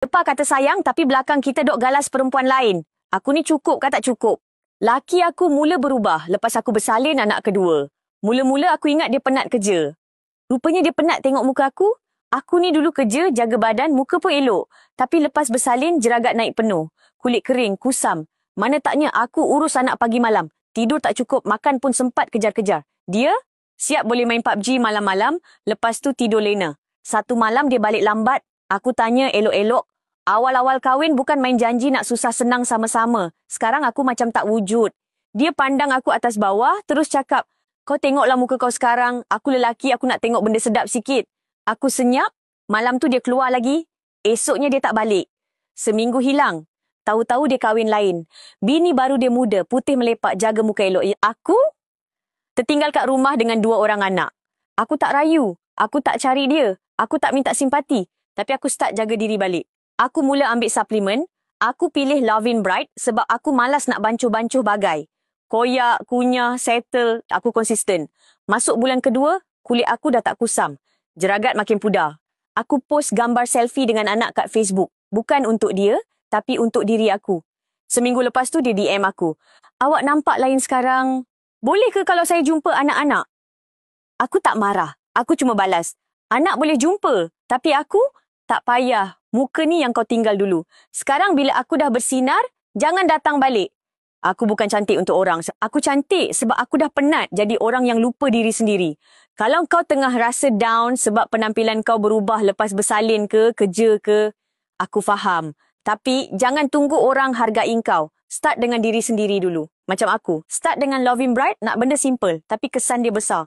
Depan kata sayang tapi belakang kita dok galas perempuan lain. Aku ni cukup ke tak cukup? Laki aku mula berubah lepas aku bersalin anak kedua. Mula-mula aku ingat dia penat kerja. Rupanya dia penat tengok muka aku. Aku ni dulu kerja, jaga badan, muka pun elok. Tapi lepas bersalin, jeragat naik penuh. Kulit kering, kusam. Mana taknya aku urus anak pagi malam. Tidur tak cukup, makan pun sempat kejar-kejar. Dia siap boleh main PUBG malam-malam, lepas tu tidur lena. Satu malam dia balik lambat. Aku tanya elok-elok. Awal-awal kahwin bukan main janji nak susah senang sama-sama. Sekarang aku macam tak wujud. Dia pandang aku atas bawah, terus cakap, kau tengoklah muka kau sekarang. Aku lelaki, aku nak tengok benda sedap sikit. Aku senyap, malam tu dia keluar lagi. Esoknya dia tak balik. Seminggu hilang. Tahu-tahu dia kahwin lain. Bini baru dia muda, putih melepak, jaga muka elok. Aku tertinggal kat rumah dengan 2 orang anak. Aku tak rayu. Aku tak cari dia. Aku tak minta simpati. Tapi aku start jaga diri balik. Aku mula ambil suplemen. Aku pilih Lovin Bright sebab aku malas nak bancuh-bancuh bagai. Koyak, kunyah, settle, aku konsisten. Masuk bulan kedua, kulit aku dah tak kusam. Jeragat makin pudar. Aku post gambar selfie dengan anak kat Facebook. Bukan untuk dia, tapi untuk diri aku. Seminggu lepas tu dia DM aku. Awak nampak lain sekarang. Boleh ke kalau saya jumpa anak-anak? Aku tak marah. Aku cuma balas. Anak boleh jumpa. Tapi aku tak payah. Muka ni yang kau tinggal dulu. Sekarang bila aku dah bersinar, jangan datang balik. Aku bukan cantik untuk orang. Aku cantik sebab aku dah penat jadi orang yang lupa diri sendiri. Kalau kau tengah rasa down sebab penampilan kau berubah lepas bersalin ke, kerja ke, aku faham. Tapi jangan tunggu orang hargai kau. Start dengan diri sendiri dulu. Macam aku. Start dengan Lovin Bright, nak benda simple. Tapi kesan dia besar.